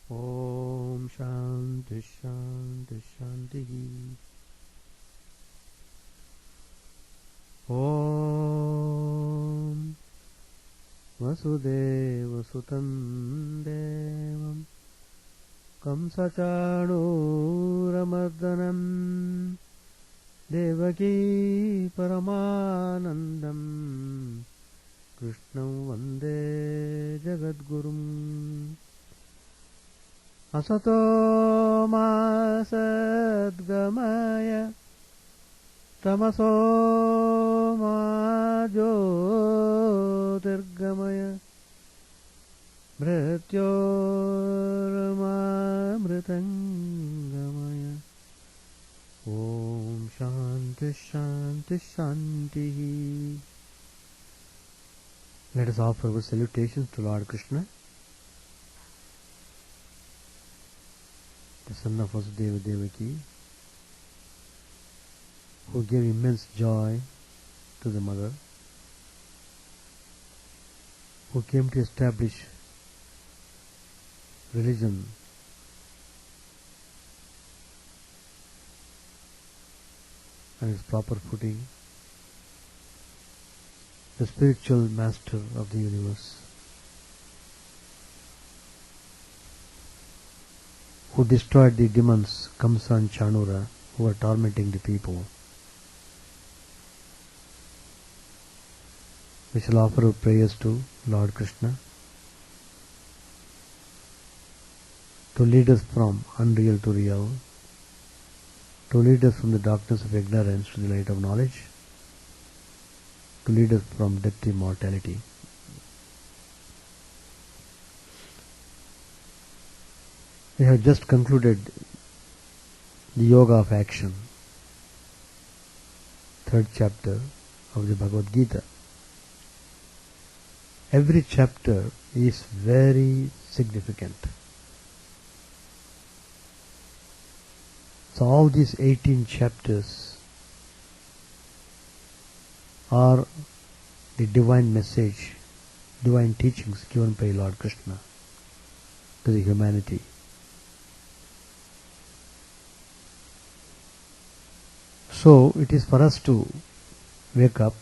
Om Shanti Shanti Shanti. Om Vasudeva Sutam Devam Kamsachanuramardanam Devaki Paramanandam Krishnam Vande Jagadgurum Asato ma sadgamaya tamaso ma jyotirgamaya mrityorma mritangamaya. Om Shanti Shanti Shanti. Let us offer our salutations to Lord Krishna, the son of Vasudeva Devaki, who gave immense joy to the mother, who came to establish religion on its proper footing, the spiritual master of the universe, who destroyed the demons Kamsa and Chanura who were tormenting the people. We shall offer our prayers to Lord Krishna to lead us from unreal to real, to lead us from the darkness of ignorance to the light of knowledge, to lead us from death to immortality. We have just concluded the Yoga of Action, third chapter of the Bhagavad Gita. Every chapter is very significant. So all these 18 chapters are the divine message, divine teachings given by Lord Krishna to the humanity. So it is for us to wake up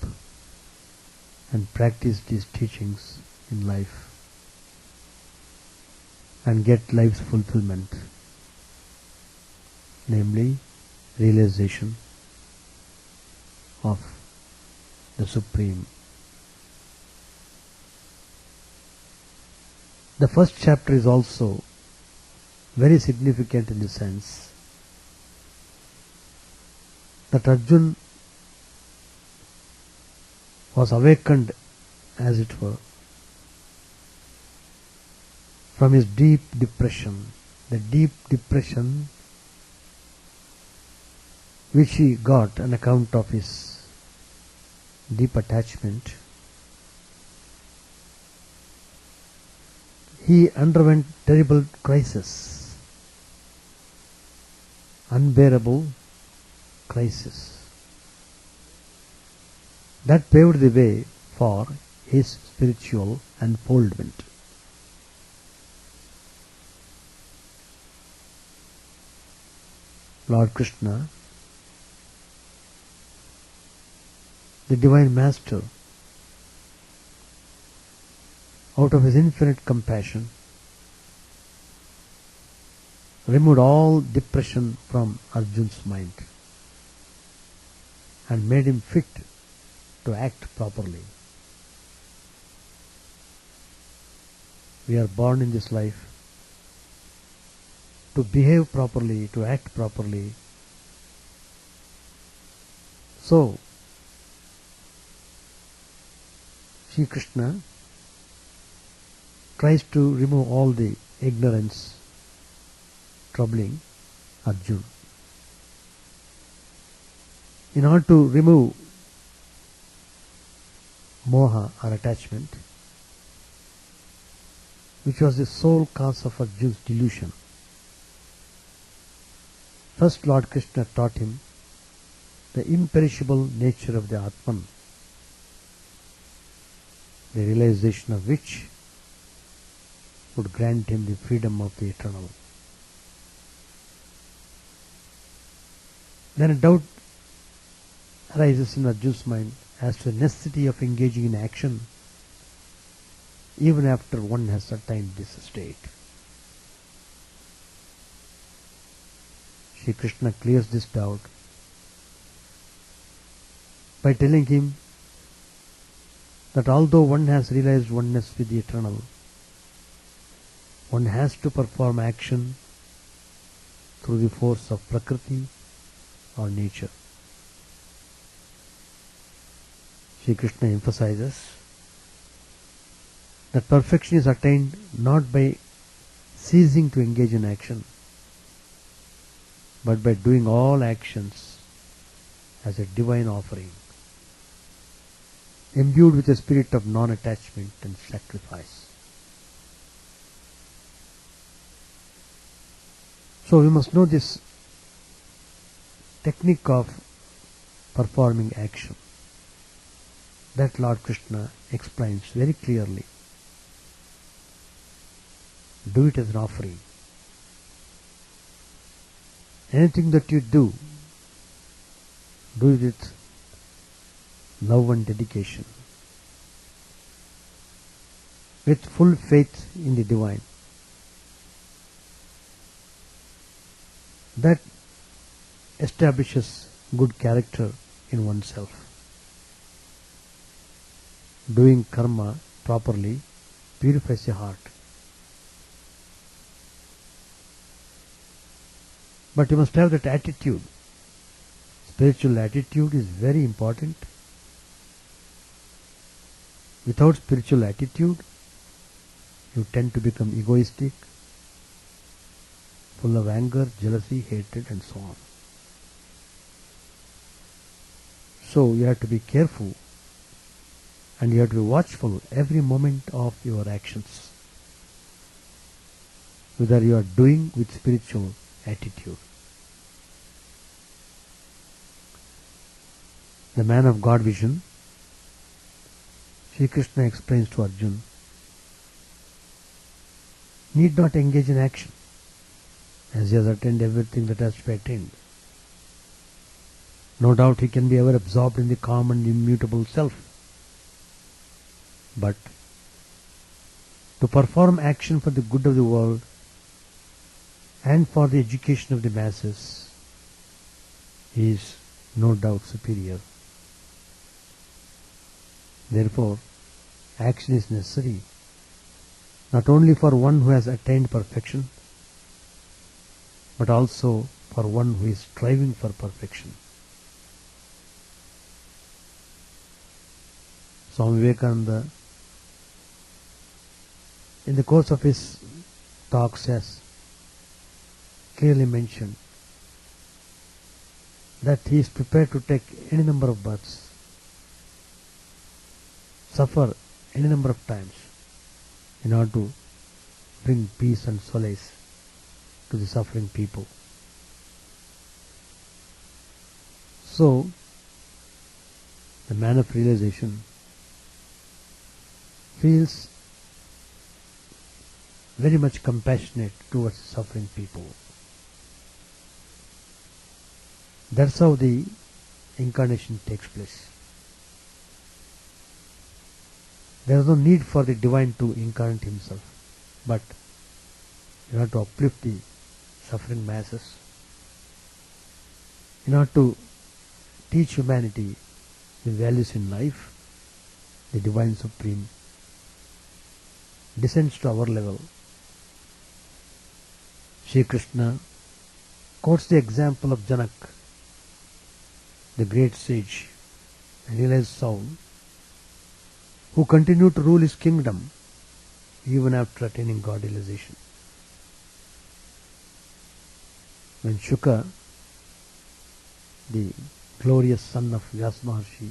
and practice these teachings in life and get life's fulfillment, namely realization of the Supreme. The first chapter is also very significant in the sense that Arjuna was awakened, as it were, from his deep depression, the deep depression which he got on account of his deep attachment. He underwent terrible crisis, unbearable crisis. That paved the way for his spiritual unfoldment. Lord Krishna, the Divine Master, out of his infinite compassion, removed all depression from Arjuna's mind and made him fit to act properly. We are born in this life to behave properly, to act properly. So, Sri Krishna tries to remove all the ignorance troubling Arjuna. In order to remove moha or attachment, which was the sole cause of Arjuna's delusion, first Lord Krishna taught him the imperishable nature of the Atman, the realization of which would grant him the freedom of the eternal. Then a doubt arises in Arjuna's mind as to the necessity of engaging in action even after one has attained this state. Shri Krishna clears this doubt by telling him that although one has realized oneness with the eternal, one has to perform action through the force of Prakriti or nature. Shri Krishna emphasizes that perfection is attained not by ceasing to engage in action, but by doing all actions as a divine offering, imbued with a spirit of non-attachment and sacrifice. So we must know this technique of performing action that Lord Krishna explains very clearly. Do it as an offering. Anything that you do it with love and dedication, with full faith in the divine. That establishes good character in oneself. Doing karma properly purifies the heart. But you must have that attitude. Spiritual attitude is very important. Without spiritual attitude, you tend to become egoistic, full of anger, jealousy, hatred, and so on. So you have to be careful and you have to be watchful every moment of your actions, whether you are doing with spiritual attitude. The man of God vision, Sri Krishna explains to Arjuna, need not engage in action, as he has attained everything that has to be attained. No doubt he can be ever absorbed in the calm and immutable self. But to perform action for the good of the world and for the education of the masses, he is no doubt superior. Therefore, action is necessary not only for one who has attained perfection, but also for one who is striving for perfection. Swami Vivekananda, in the course of his talks, has clearly mentioned that he is prepared to take any number of births, suffer any number of times in order to bring peace and solace to the suffering people. So, the man of realization feels very much compassionate towards suffering people. That's how the incarnation takes place. There is no need for the divine to incarnate himself, but in order to uplift the suffering masses, in order to teach humanity the values in life, the Divine Supreme descends to our level. Shri Krishna quotes the example of Janak, the great sage and realized soul, who continued to rule his kingdom even after attaining God realization. When Shuka, the glorious son of Vyasa Maharshi,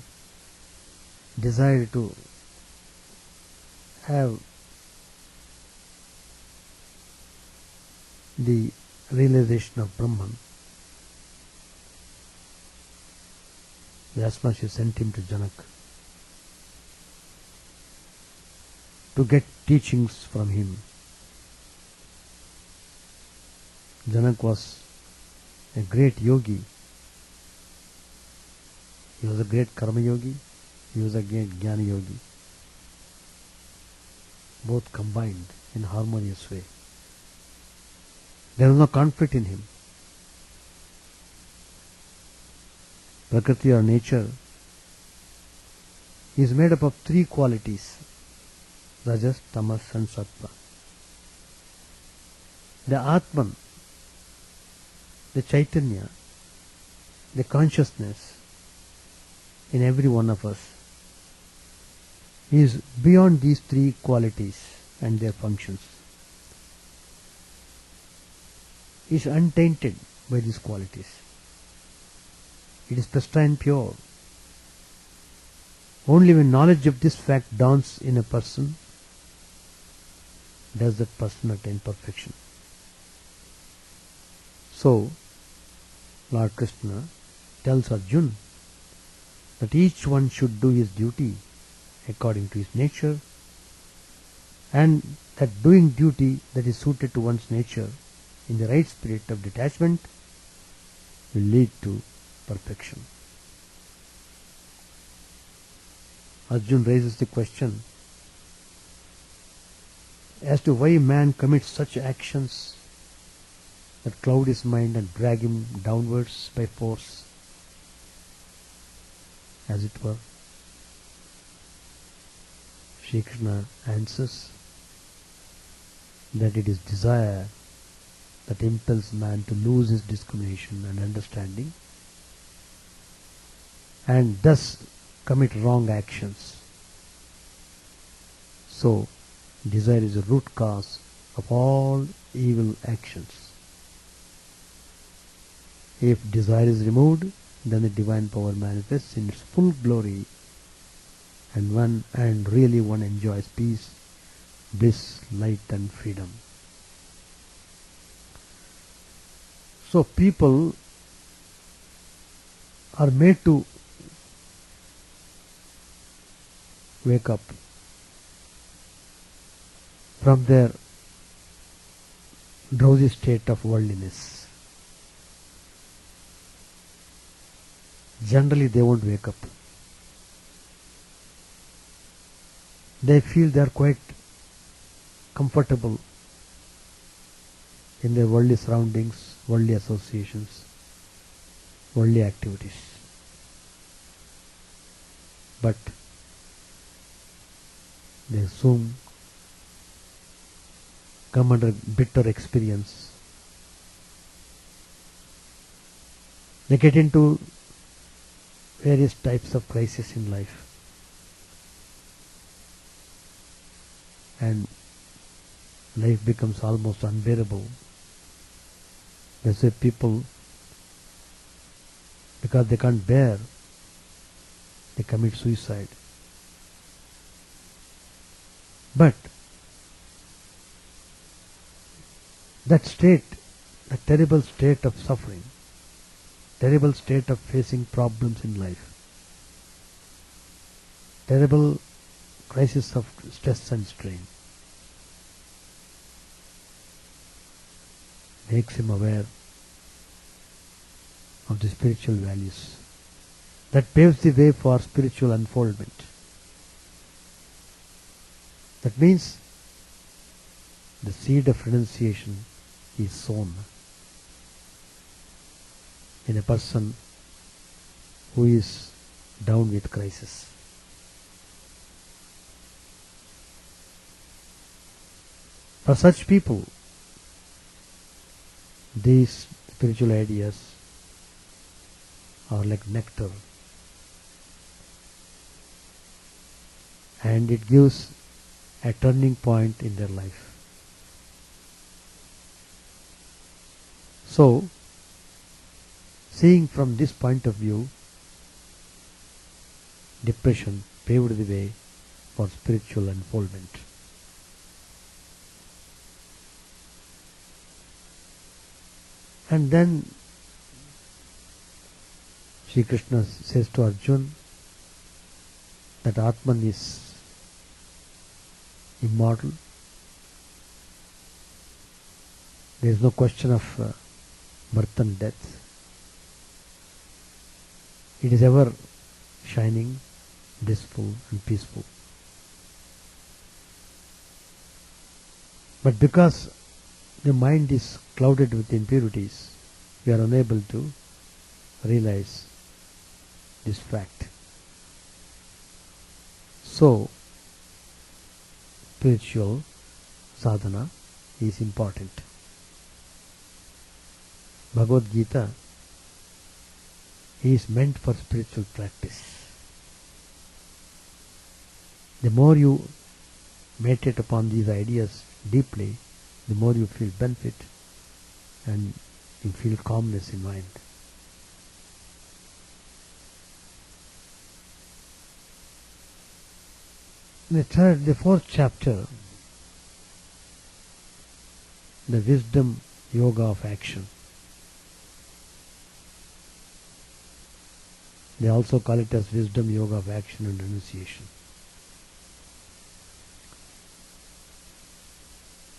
desired to have the realization of Brahman, Vyasa Maharshi sent him to Janak to get teachings from him Janak was a great yogi. He was a great karma yogi. He was a great jnana yogi. Both combined in a harmonious way. There was no conflict in him. Prakriti or nature is made up of three qualities: Rajas, Tamas and Sattva. The Atman, the Chaitanya, the consciousness in every one of us is beyond these three qualities and their functions. Is untainted by these qualities. It is pristine pure. Only when knowledge of this fact dawns in a person does that person attain perfection. So, Lord Krishna tells Arjuna that each one should do his duty according to his nature, and that doing duty that is suited to one's nature in the right spirit of detachment will lead to perfection. Arjuna raises the question as to why man commits such actions that cloud his mind and drag him downwards by force, as it were. Shri Krishna answers that it is desire that impels man to lose his discrimination and understanding and thus commit wrong actions. So, desire is the root cause of all evil actions. If desire is removed, then the divine power manifests in its full glory, and really one enjoys peace, bliss, light and freedom. So people are made to wake up from their drowsy state of worldliness. Generally they won't wake up. They feel they are quite comfortable in their worldly surroundings, worldly associations, worldly activities. But they soon come under bitter experience. They get into various types of crisis in life. And life becomes almost unbearable. That's why people, because they can't bear, they commit suicide. But that state, that terrible state of suffering, terrible state of facing problems in life, terrible crisis of stress and strain, makes him aware of the spiritual values. That paves the way for spiritual unfoldment. That means the seed of renunciation is sown in a person who is down with crisis. For such people, these spiritual ideas are like nectar, and it gives a turning point in their life. So, seeing from this point of view, depression paved the way for spiritual unfoldment. And then Sri Krishna says to Arjuna that Atman is immortal, There is no question of birth and death. It is ever shining, blissful and peaceful. But because the mind is clouded with impurities, we are unable to realize this fact. So, spiritual sadhana is important. Bhagavad Gita is meant for spiritual practice. The more you meditate upon these ideas deeply, the more you feel benefit and you feel calmness in mind. The fourth chapter, the wisdom yoga of action. They also call it as wisdom yoga of action and renunciation.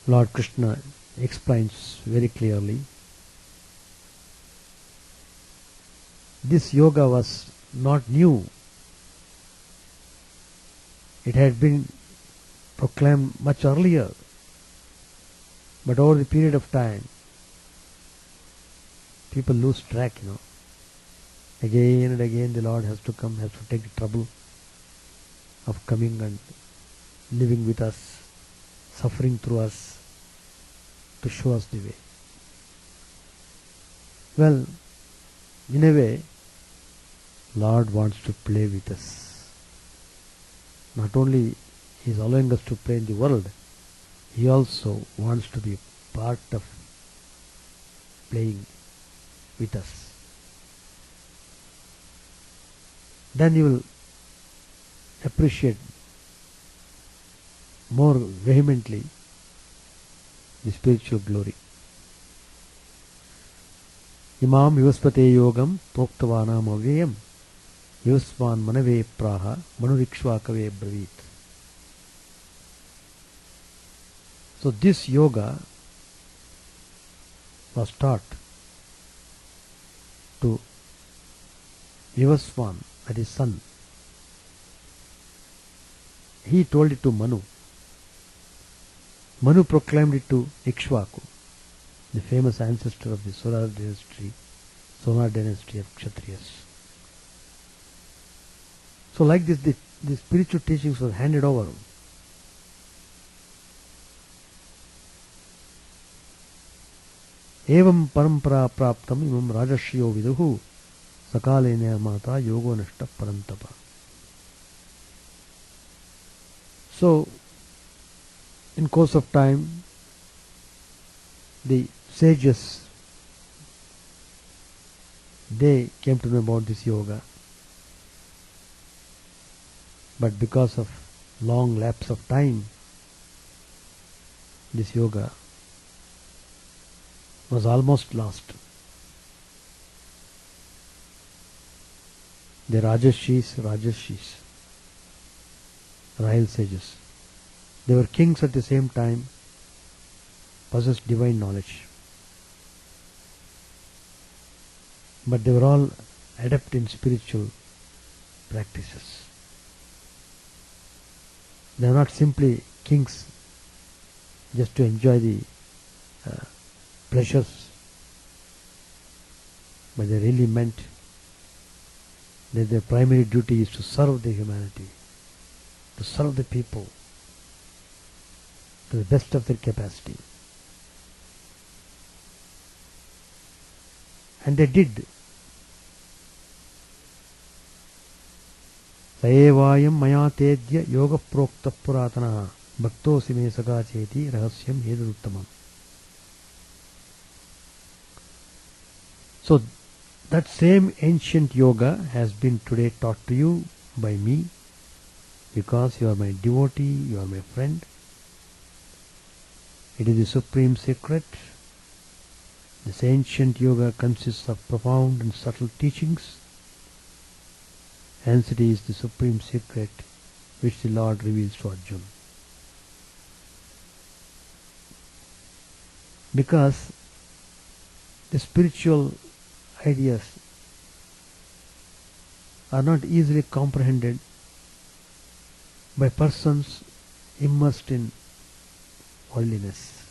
Lord Krishna explains very clearly. This yoga was not new. It had been proclaimed much earlier. But over the period of time, people lose track, Again and again the Lord has to come, has to take the trouble of coming and living with us, suffering through us, to show us the way. Well, in a way, Lord wants to play with us. Not only He is allowing us to play in the world, He also wants to be part of playing with us. Then you will appreciate more vehemently the spiritual glory. Imam Yuvaspate Yogam Proktavanam Avyayam Yusvan Manave Praha Manurikshvakave Bravit. So this yoga was taught to Vivaswan, that is son. He told it to Manu. Manu proclaimed it to Ikshvaku, the famous ancestor of the Solar dynasty of Kshatriyas. So like this, the spiritual teachings were handed over. Evam parampara praptam imam rajashriyo viduhu sakalena mata yogo nashta parantapa. So, in course of time, the sages, they came to know about this yoga. But because of long lapse of time, this yoga was almost lost. The Rajashis, royal sages, they were kings at the same time, possessed divine knowledge. But they were all adept in spiritual practices. They are not simply kings just to enjoy the pleasures, but they really meant that their primary duty is to serve the humanity, to serve the people to the best of their capacity. And they did. Saevayam maya tedya yoga prokta puratana bhaktosi me saka cheti rahasyam heduruttamam. So that same ancient yoga has been today taught to you by me, because you are my devotee, you are my friend. It is the supreme secret. This ancient yoga consists of profound and subtle teachings. Hence it is the supreme secret which the Lord reveals to Arjuna. because the spiritual ideas are not easily comprehended by persons immersed in worldliness.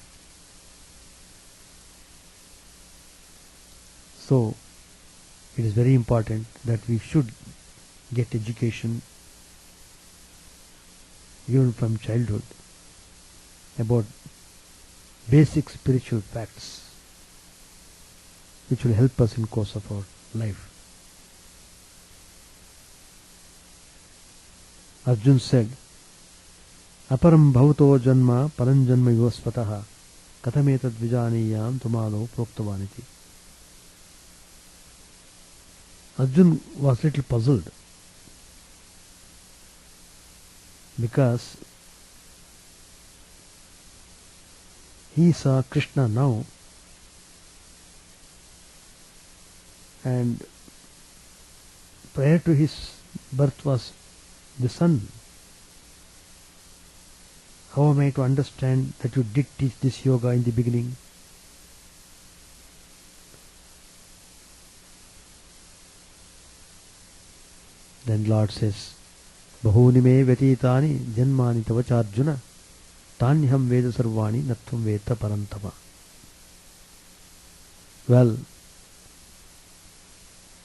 So it is very important that we should get education even from childhood about basic spiritual facts which will help us in course of our life. Arjun said, Aparam bhavato janma param janma vivasvataha katametad vijaniyam tumado proktavaniti. Arjun was little puzzled because he saw Krishna now and prior to his birth was the sun. How am I to understand that you did teach this yoga in the beginning? Then Lord says, Bahuni me vyatitani janmani tavacharjuna tanyam veda sarvani natvam veta parantava. Well,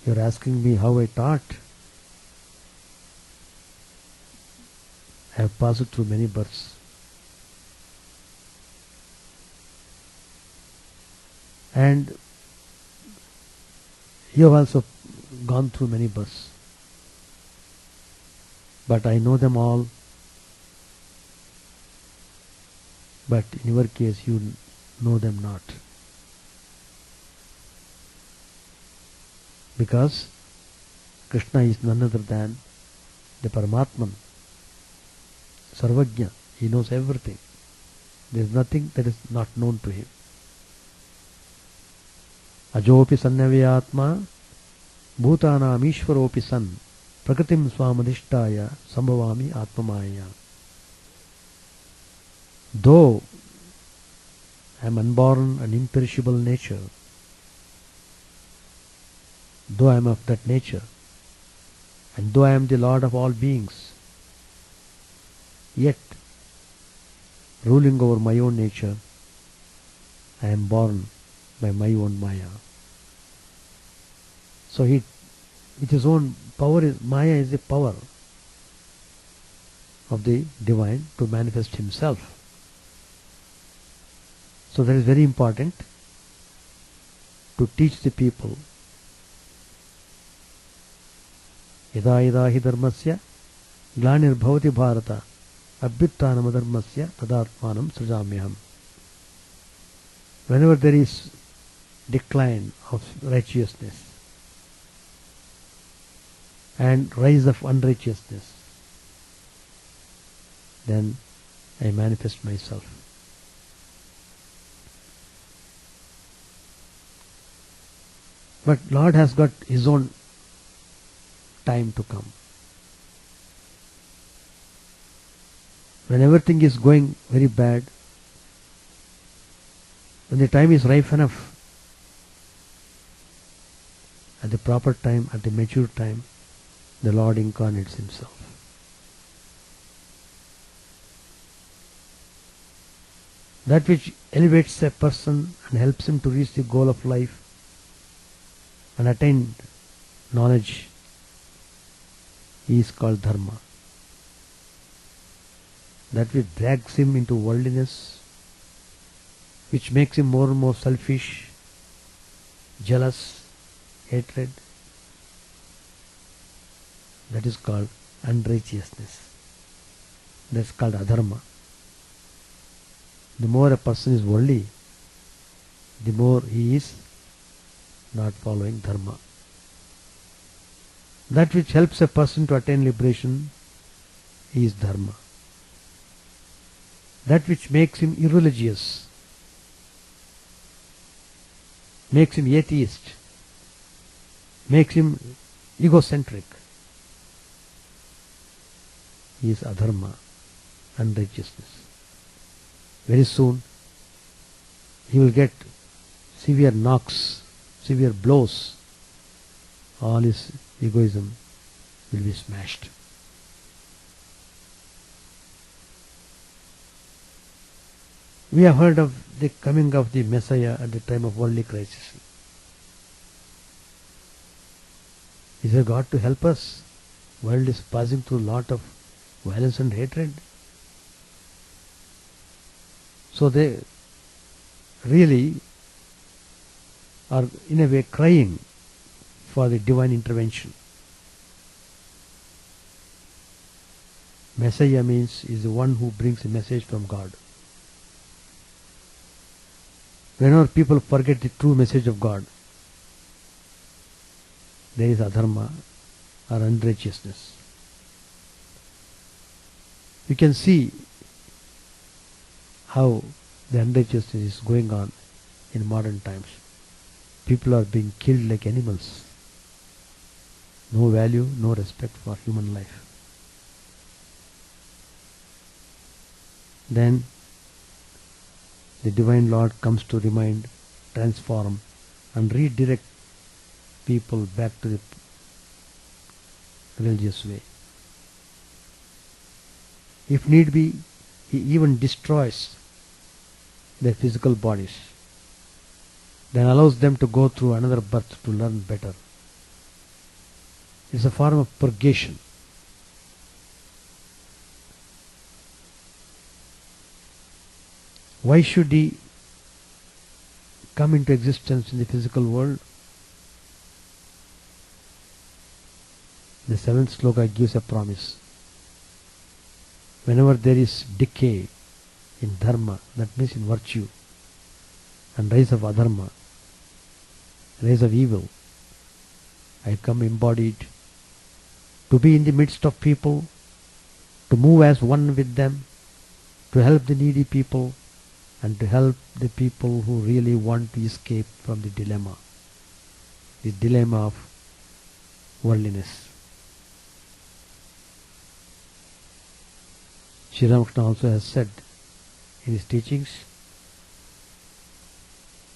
you are asking me how I taught. I have passed through many births. And you have also gone through many births. But I know them all. But in your case, you know them not. Because Krishna is none other than the Paramatman, Sarvajna. He knows everything. There is nothing that is not known to him. Ajopi sannavyatma bhutanam ishvaropi san prakritim swamadhishtaya sambhavami atmamaya. Though I am unborn and imperishable nature, though I am of that nature, and though I am the Lord of all beings, yet ruling over my own nature, I am born by my own Maya. So he, with his own power, Maya is the power of the divine to manifest himself. So that is very important to teach the people. Yada yada hi dharmasya glanir bhavati bharata abhyuttanam dharmasya tadatmanam srijamyaham. Whenever there is decline of righteousness and rise of unrighteousness, then I manifest myself. But Lord has got his own time to come. When everything is going very bad, when the time is ripe enough, at the proper time, at the mature time, the Lord incarnates himself. That which elevates a person and helps him to reach the goal of life and attain knowledge is called dharma. That which drags him into worldliness, which makes him more and more selfish, jealous, hatred, that is called unrighteousness. That's called adharma. The more a person is worldly, the more he is not following dharma. That which helps a person to attain liberation is dharma. That which makes him irreligious, makes him atheist, makes him egocentric, is adharma, unrighteousness. Very soon he will get severe knocks, severe blows. All his egoism will be smashed. We have heard of the coming of the Messiah at the time of worldly crisis. Is there God to help us? World is passing through a lot of violence and hatred. So they really are in a way crying for the divine intervention. Messiah means is the one who brings a message from God. Whenever people forget the true message of God, there is adharma or unrighteousness. You can see how the unrighteousness is going on in modern times. People are being killed like animals. No value, no respect for human life. Then the Divine Lord comes to remind, transform and redirect people back to the religious way. If need be, he even destroys their physical bodies, then allows them to go through another birth to learn better. It's a form of purgation. Why should he come into existence in the physical world? The seventh sloka gives a promise. Whenever there is decay in dharma, that means in virtue, and rise of adharma, rise of evil, I come embodied to be in the midst of people, to move as one with them, to help the needy people, and to help the people who really want to escape from the dilemma of worldliness. Sri Ramakrishna also has said in his teachings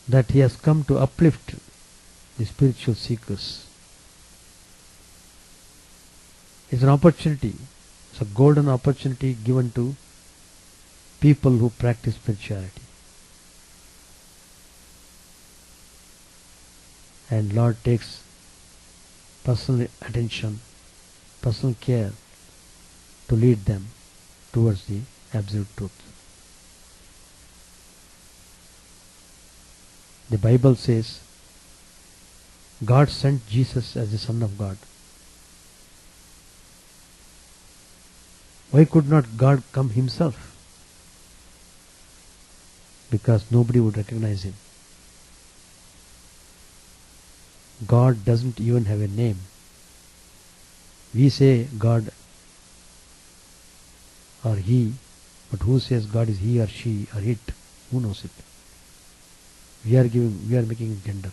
that he has come to uplift the spiritual seekers. It's an opportunity, it's a golden opportunity given to people who practice spirituality. And Lord takes personal attention, personal care to lead them towards the absolute truth. The Bible says God sent Jesus as the Son of God. Why could not God come himself? Because nobody would recognize him. God doesn't even have a name. We say God or he, but who says God is he or she or it? Who knows it? We are making it gender.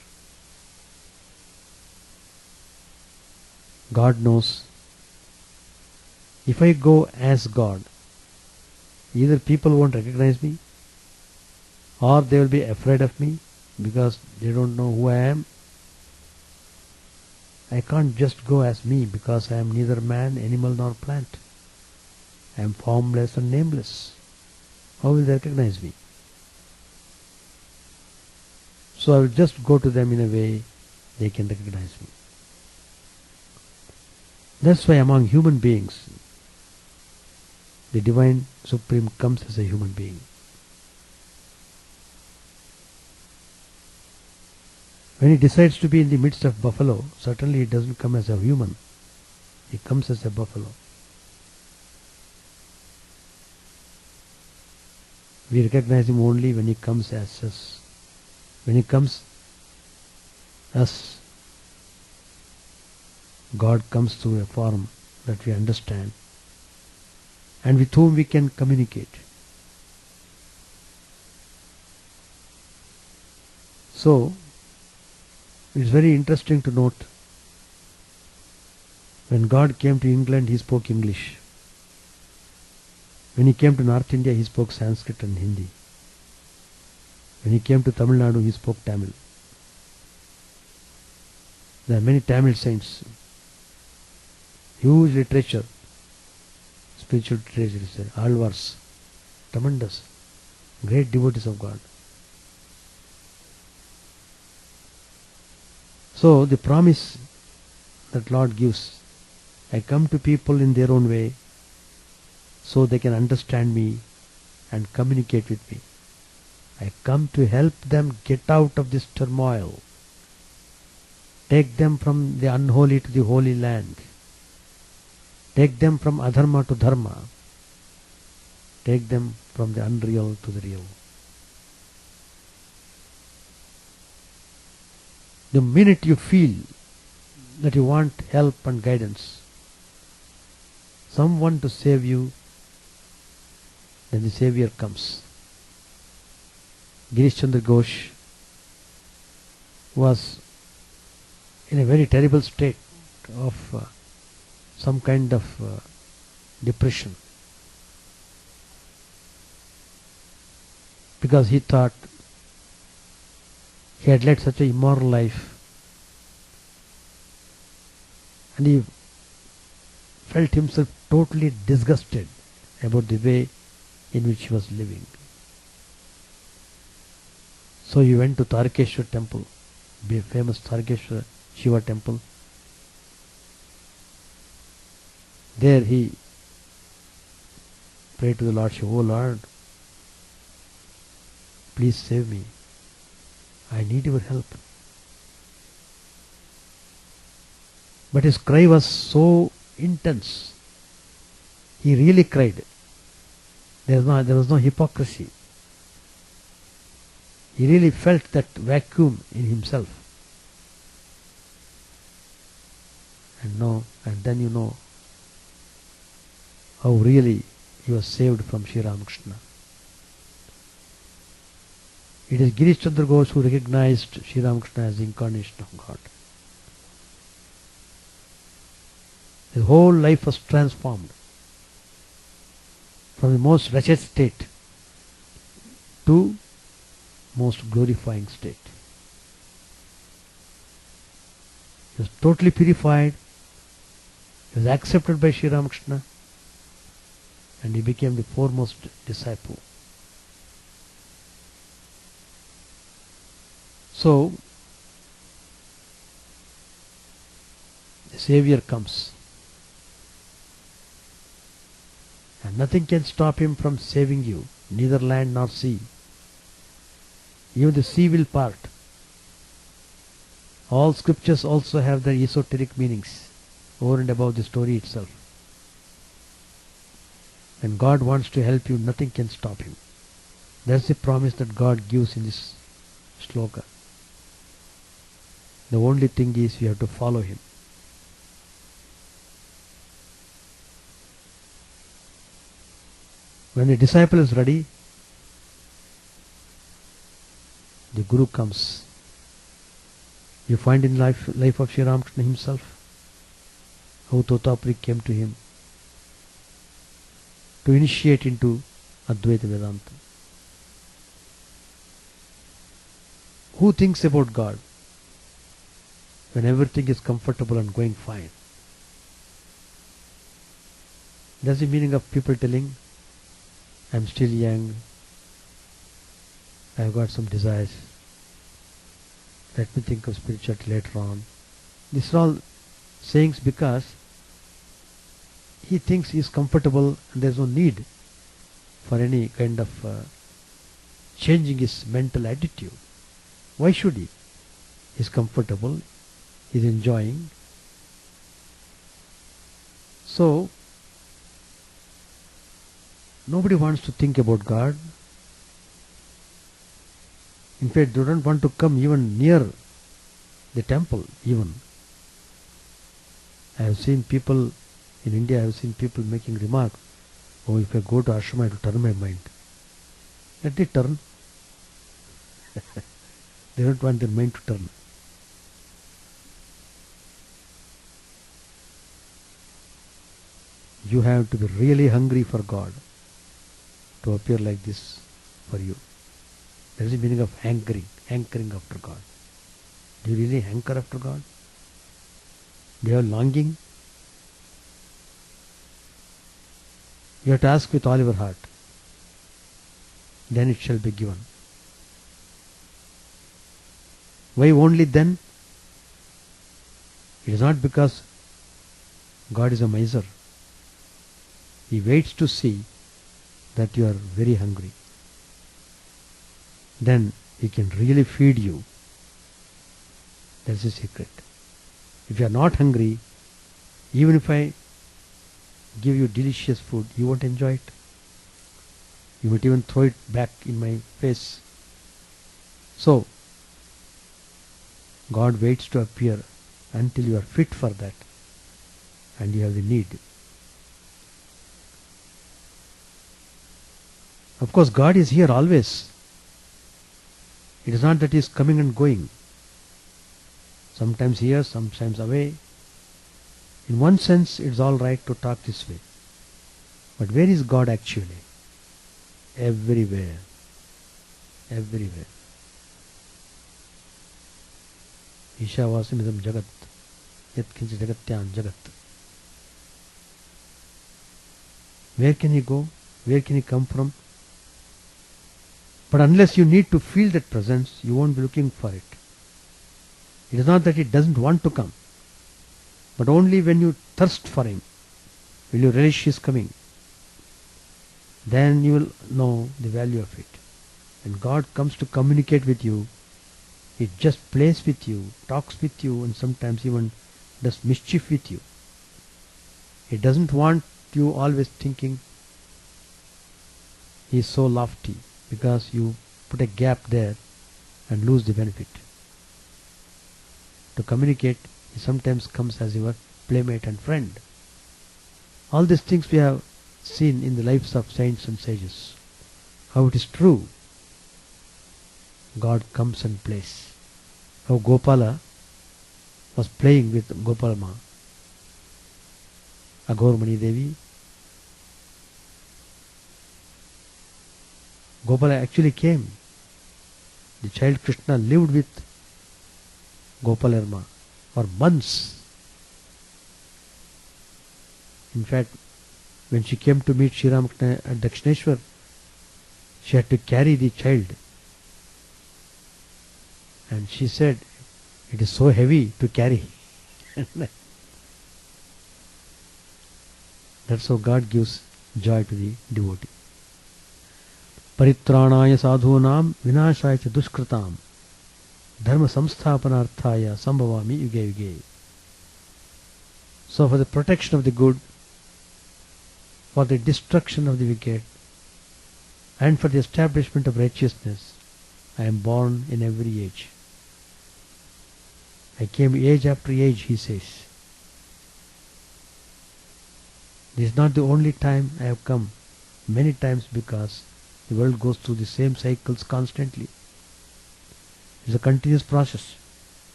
God knows. If I go as God, either people won't recognize me, or they will be afraid of me because they don't know who I am. I can't just go as me because I am neither man, animal nor plant. I am formless and nameless. How will they recognize me? So I will just go to them in a way they can recognize me. That's why among human beings, the Divine Supreme comes as a human being. When he decides to be in the midst of buffalo, certainly he doesn't come as a human. He comes as a buffalo. We recognize him only when he comes as us. When he comes as God comes through a form that we understand and with whom we can communicate. So, it's very interesting to note, when God came to England, he spoke English. When he came to North India, he spoke Sanskrit and Hindi. When he came to Tamil Nadu, he spoke Tamil. There are many Tamil saints. Huge literature, spiritual literature is there. Alvars, tremendous, great devotees of God. So the promise that Lord gives, I come to people in their own way so they can understand me and communicate with me. I come to help them get out of this turmoil, take them from the unholy to the holy land, take them from adharma to dharma, take them from the unreal to the real. The minute you feel that you want help and guidance, someone to save you, then the Savior comes. Girish Chandra Ghosh was in a very terrible state of some kind of depression, because he thought he had led such an immoral life, and he felt himself totally disgusted about the way in which he was living. So he went to Tarakeshwar temple, the famous Tarakeshwar Shiva temple. There he prayed to the Lord Shiva, "Oh Lord, please save me. I need your help." But his cry was so intense. He really cried. There was no hypocrisy. He really felt that vacuum in himself. And then you know how really he was saved from Sri Ramakrishna. It is Girish Chandra Ghosh who recognized Sri Ramakrishna as the incarnation of God. His whole life was transformed from the most wretched state to most glorifying state. He was totally purified. He was accepted by Sri Ramakrishna, and he became the foremost disciple. So the Savior comes, and nothing can stop him from saving you, neither land nor sea. Even the sea will part. All scriptures also have their esoteric meanings over and above the story itself. When God wants to help you, nothing can stop him. That's the promise that God gives in this shloka. The only thing is you have to follow him. When the disciple is ready, the Guru comes. You find in life of Sri Ramakrishna himself how Totapuri came to him to initiate into Advaita Vedanta. Who thinks about God when everything is comfortable and going fine? That's the meaning of people telling, I'm still young, I've got some desires, let me think of spirituality later on. These are all sayings because he thinks he is comfortable and there is no need for any kind of changing his mental attitude. Why should he? He is comfortable, he is enjoying. So, nobody wants to think about God. In fact, they don't want to come even near the temple even. I have seen people in India, I have seen people making remarks, oh, if I go to ashrama, it will turn my mind. Let it turn. They don't want their mind to turn. You have to be really hungry for God to appear like this for you. That is the meaning of hankering, hankering after God. Do you really hanker after God? Do you have longing? You have to ask with all your heart. Then it shall be given. Why only then? It is not because God is a miser. He waits to see that you are very hungry. Then He can really feed you. That's the secret. If you are not hungry, even if I give you delicious food, you won't enjoy it. You might even throw it back in my face. So, God waits to appear until you are fit for that and you have the need. Of course, God is here always. It is not that He is coming and going. Sometimes here, sometimes away. In one sense, it's all right to talk this way. But where is God actually? Everywhere. Everywhere. Ishavasamidam jagat. Yat kinchi jagatyam jagat. Where can He go? Where can He come from? But unless you need to feel that presence, you won't be looking for it. It is not that He doesn't want to come, but only when you thirst for Him, will you relish His coming. Then you will know the value of it. When God comes to communicate with you, He just plays with you, talks with you, and sometimes even does mischief with you. He doesn't want you always thinking He is so lofty, because you put a gap there and lose the benefit. To communicate, He sometimes comes as your playmate and friend. All these things we have seen in the lives of saints and sages. How it is true. God comes and plays. How Gopala was playing with Gopalama, Agormani Devi. Gopala actually came. The child Krishna lived with Gopalarma for months. In fact, when she came to meet Sri Ramakrishna at Dakshineshwar, she had to carry the child. And she said, it is so heavy to carry. That's how God gives joy to the devotee. Paritranaya sadhunam vinashaya cha dushkritam dharma samsthapanarthaya sambhavami yuge yuge. So for the protection of the good, for the destruction of the wicked, and for the establishment of righteousness, I am born in every age. I came age after age, He says. This is not the only time I have come, many times, because the world goes through the same cycles constantly. It's a continuous process.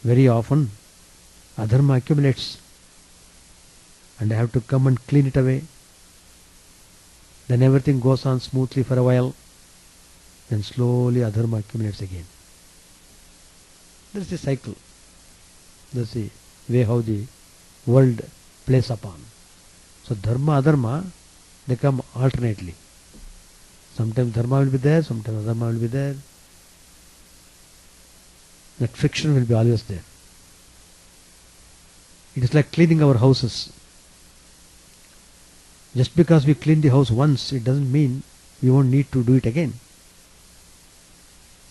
Very often, adharma accumulates and I have to come and clean it away. Then everything goes on smoothly for a while. Then slowly adharma accumulates again. That's the cycle. That's the way how the world plays upon. So dharma, adharma, they come alternately. Sometimes dharma will be there, sometimes adharma will be there. That friction will be always there. It is like cleaning our houses. Just because we clean the house once, it doesn't mean we won't need to do it again.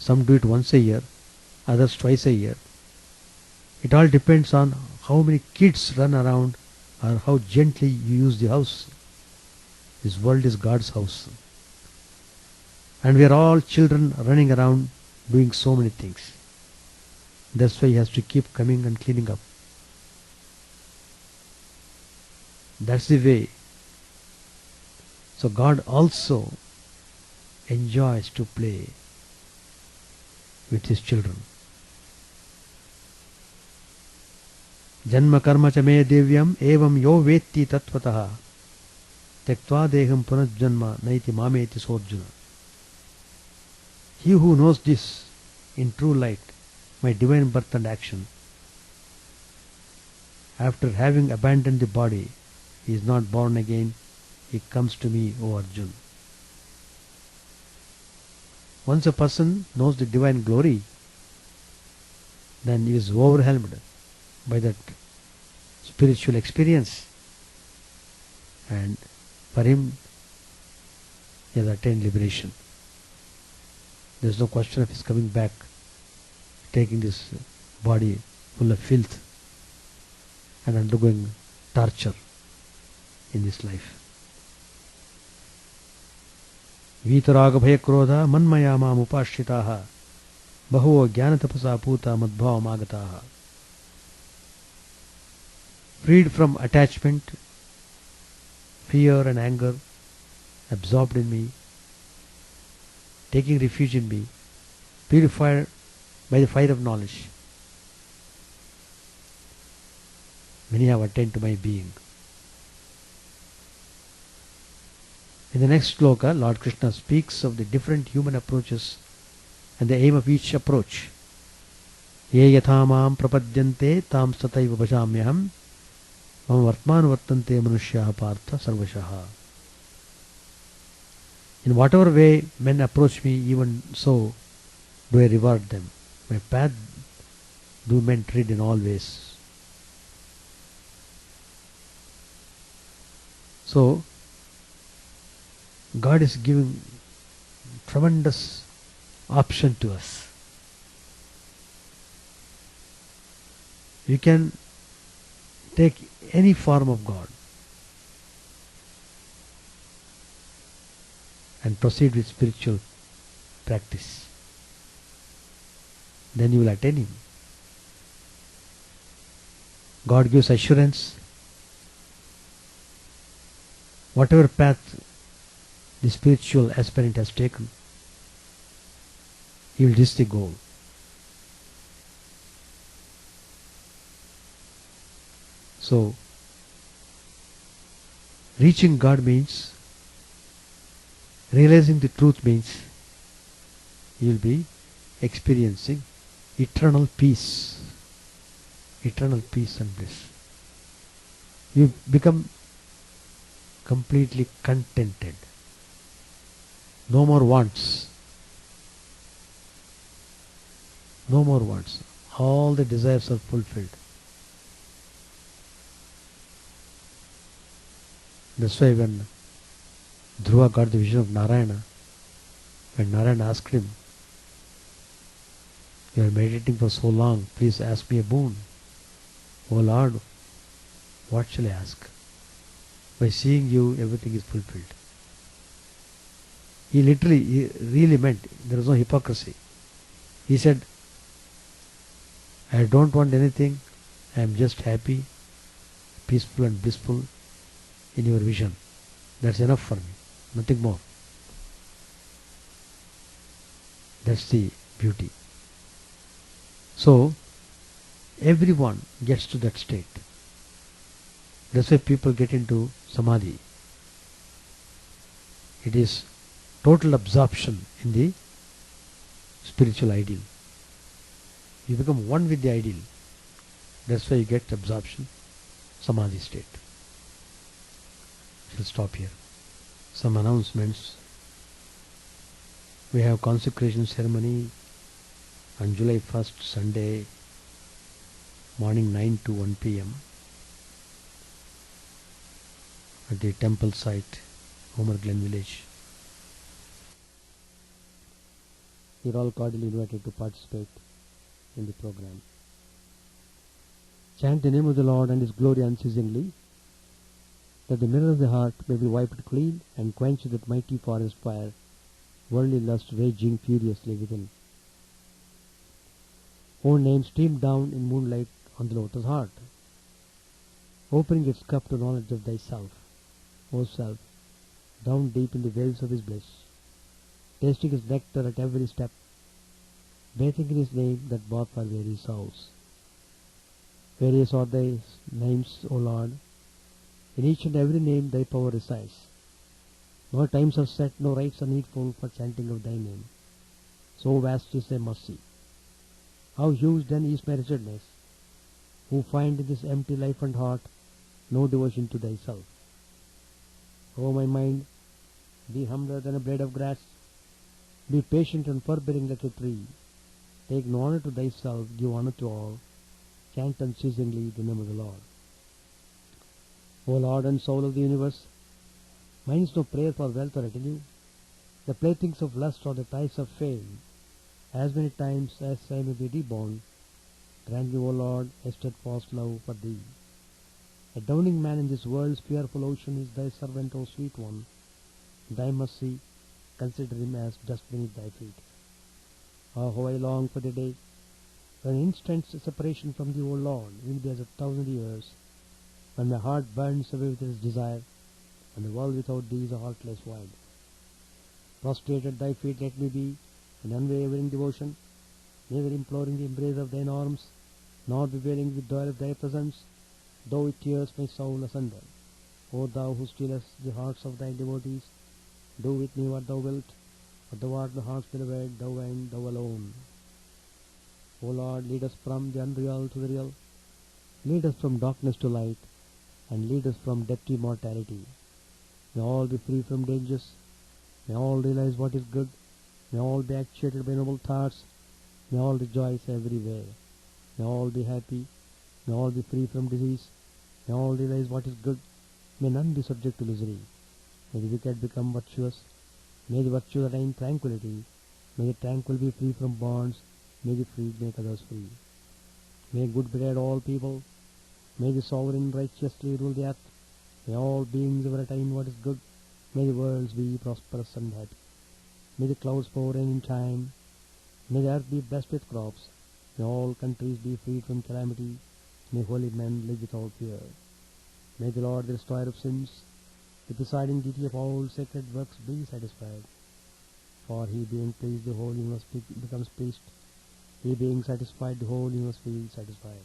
Some do it once a year, others twice a year. It all depends on how many kids run around or how gently you use the house. This world is God's house. And we are all children running around doing so many things. That's why He has to keep coming and cleaning up. That's the way. So God also enjoys to play with His children. Janma karma cha me devyam evam yo vetti tattvataha tektva deham punajjanma naiti mameti sorjuna. He who knows this in true light, my divine birth and action, after having abandoned the body, he is not born again, he comes to me, O Arjun. Once a person knows the divine glory, then he is overwhelmed by that spiritual experience, and for him he has attained liberation. There is no question of his coming back, taking this body full of filth and undergoing torture in this life. Vitaraga bhaya krodha manmaya mam upashitaha bahuva jnana tapasa puta madbhava magataha. Freed from attachment, fear and anger, absorbed in me, taking refuge in me, purified by the fire of knowledge, many have attained to my being. In the next sloka, Lord Krishna speaks of the different human approaches and the aim of each approach. Ye yathamam prapadyante tam sataiva bhajamyaham mam vartman vartante manushyaha partha sarvashaha. In whatever way men approach me, even so do I reward them. My path do men tread in all ways. So, God is giving tremendous option to us. You can take any form of God and proceed with spiritual practice. Then you will attain Him. God gives assurance. Whatever path the spiritual aspirant has taken, he will reach the goal. So, reaching God means, realizing the truth means, you will be experiencing eternal peace and bliss. You become completely contented. No more wants. No more wants. All the desires are fulfilled. That's why when Dhruva got the vision of Narayana, when Narayana asked him, "You are meditating for so long, please ask me a boon." "O Lord, what shall I ask? By seeing you, everything is fulfilled." He really meant, there was no hypocrisy. He said, "I don't want anything, I am just happy, peaceful and blissful in your vision. That's enough for me, nothing more." That's the beauty. So, everyone gets to that state. That's why people get into samadhi. It is total absorption in the spiritual ideal. You become one with the ideal. That's why you get absorption, samadhi state. We'll stop here. Some announcements. We have consecration ceremony on July 1st, Sunday, morning 9 to 1 p.m. at the temple site, Glen village. You're all cordially invited to participate in the program. Chant the name of the Lord and His glory unceasingly, that the mirror of the heart may be wiped clean and quench that mighty forest fire, worldly lust raging furiously within. Own name streamed down in moonlight on the lotus heart, opening its cup to knowledge of thyself, O self, down deep in the waves of His bliss, tasting His nectar at every step, bathing in His name that bought our very souls. Various are thy names, O Lord. In each and every name thy power resides. No times are set, no rites are needful for chanting of thy name. So vast is thy mercy. How huge then is my wretchedness, who find in this empty life and heart no devotion to thyself. O my mind, be humbler than a blade of grass, be patient and forbearing like a tree. Take no honor to thyself, give honor to all, chant unceasingly the name of the Lord. O Lord and soul of the universe, mine is no prayer for wealth or retinue, the playthings of lust or the ties of fame. As many times as I may be reborn, grant me, O Lord, a steadfast love for thee. A drowning man in this world's fearful ocean is thy servant, O sweet one. Thy mercy, consider him as dust beneath thy feet. Ah, how I long for the day when an instant's separation from thee, O Lord, will be as 1,000 years, when my heart burns away with its desire, and the world without thee is a heartless void. Prostrate at thy feet let me be, in unwavering devotion, never imploring the embrace of thine arms, nor bewailing the joy of thy presence, though it tears my soul asunder. O thou who stillest the hearts of thy devotees, do with me what thou wilt, for thou art my heart's beloved, thou and thou alone. O Lord, lead us from the unreal to the real, lead us from darkness to light, and lead us from death to immortality. May all be free from dangers, may all realize what is good, may all be actuated by noble thoughts, may all rejoice everywhere, may all be happy, may all be free from disease, may all realize what is good, may none be subject to misery. May the wicked become virtuous, may the virtuous attain tranquility, may the tranquil be free from bonds, may the freed make others free. May good betide all people, may the sovereign righteously rule the earth, may all beings ever attain what is good, may the worlds be prosperous and happy. May the clouds pour rain in time, may the earth be blessed with crops, may all countries be freed from calamity, may holy men live without fear. May the Lord, the destroyer of sins, the presiding deity of all sacred works, be satisfied. For he being pleased, the whole universe becomes pleased. He being satisfied, the whole universe feels satisfied.